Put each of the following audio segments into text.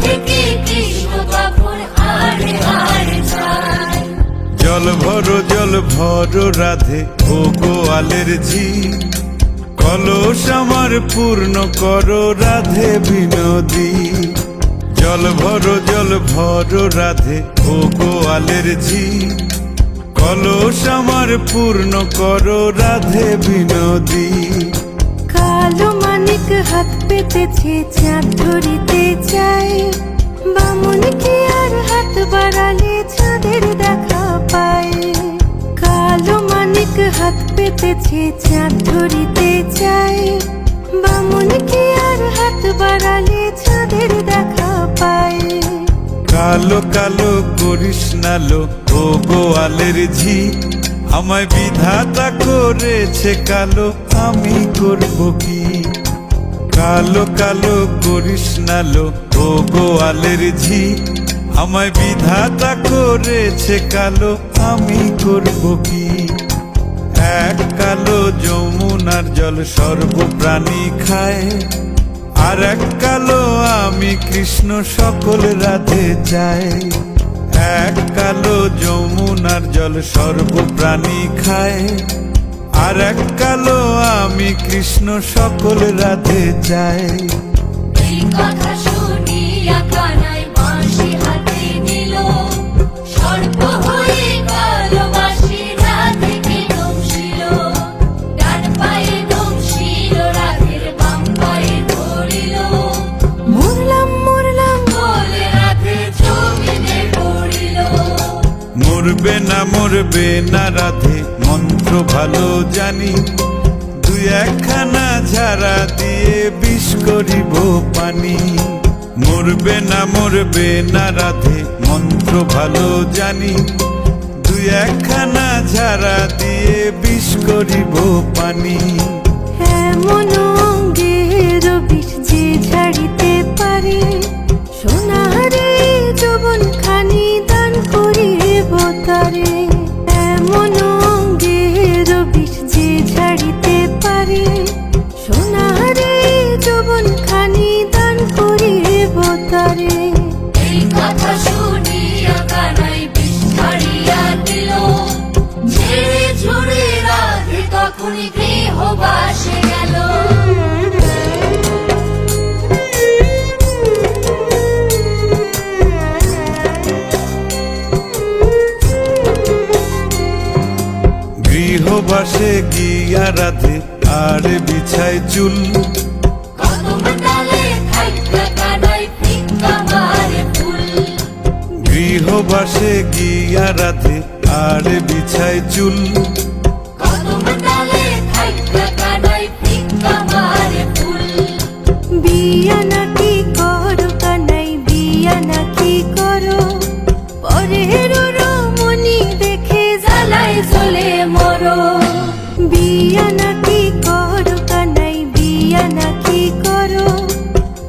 থেকে কৃষ্ণ তখন হারে হারে চায়। জল ভর রাধে ও গোয়ালের ঝি, কলস আমার পূর্ণ করো রাধে বিনোদী। জল ভর রাধে ও গোয়ালের ঝি, কলস আমার পূর্ণ করো রাধে বিনোদী। কালো মানিক হাত পেতেছে চাঁদ ধরিতে চায়, বামন কি আর হাত বাড়ালে চাঁদের দেখা পায়। কালো মানিক হাত পেতেছে চাঁদ ধরিতে চায়, বামন কি আর হাত বাড়ালে চাঁদের দেখা পায়। কালো কালো করিস নালো ও গোয়ালের ঝি, আমায় বিধাতা করেছে কালো, আমি করব কি। কালো কালো করিস নালো ও গোয়ালের ঝি, আমায় বিধাতা করেছে কালো, আমি করব কি। এক কালো যমুনার জল সর্বপ্রাণী খায়, আর এক কালো আমি কৃষ্ণ সকল রাধে চাই। এক কালো যমুনার জল সর্বপ্রাণী খায়, আর এক কালো আমি কৃষ্ণ সকল রাধে চাই। এই কথা শুনিয়া কানাই বাঁশি হাতে নিল, সর্প হয়ে কালো বাঁশি রাধেকে দংশিল। ডান পায়ে দংশিল, রাধের বাম পায়ে ধরিল। মরলাম মরলাম বলে রাধে জমিনে পড়িল। মরবে না রাধে মন্ত্র ভালো জানি, দুই একখানা ঝাড়া দিয়ে বিষ করিব পানি। মরবে না রাধে মন্ত্র ভালো জানি, দুই একখানা ঝাড়া দিয়ে বিষ করিব পানি। এমন অঙ্গের বিষ যে ঝাড়িতে পারে, সোনারে যৌবন খানি দান করিব তারে। এমন অঙ্গের বিষ যে ঝাড়িতে পারে, সোনারে যৌবন খানি দান করিব তারে। এই কথা শুনিয়া কানাই বিষ ছাড়িয়া দিল, ঝেড়ে ঝুড়ে রাধে তখনই গৃহবাসে গেল। গৃহবাসে গিয়া রাধে আর বিছায় চুল, কদম ডালে থাইকা কানাই ফিক্কা মারে ফুল। গৃহবাসে গিয়া রাধে আর বিছায় চুল, কদম ডালে থাইকা কানাই ফিক্কা মারে ফুল। বিয়া নাকি করো কানাই, বিয়া নাকি করো, পরের রমণী দেখে জ্বালায় জ্বলে মরো। বিয়া নাকি করো কানাই, বিয়া নাকি করো,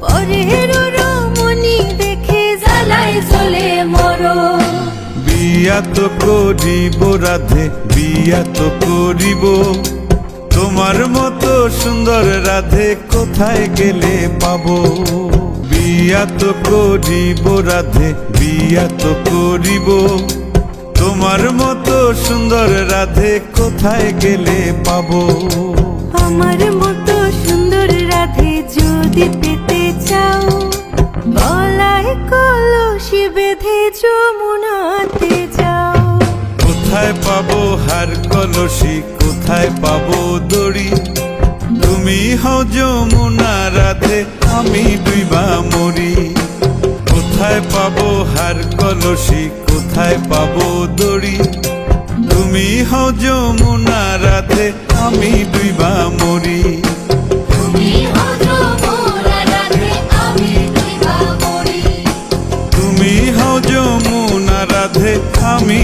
পরের রমণী দেখে জ্বালায় জ্বলে মরো। বিয়া তো করিব রাধে, বিয়া তো করিব, তোমার মতো সুন্দর রাধে কোথায় গেলে পাবো। বিয়া তো করিব রাধে, বিয়া তো করিব, তোমার মতো সুন্দর রাধে কোথায় গেলে পাবো। আমার মতো সুন্দর রাধে যদি পেতে চাও, গলায় কলসি বেঁধে যমুনাতে যাও। কোথায় পাবো হার কলসি, কোথায় পাবো দড়ি, তুমি হও যমুনা রাধে, আমি ডুইবা মরি। কোথায় পাবো হার কলসি, কোথায় পাবো দড়ি, তুমি হও যমুনা রাধে, আমি ডুইবা মরি। তুমি হও যমুনা রাধে, আমি ডুইবা মরি। তুমি হও যমুনা রাধে, আমি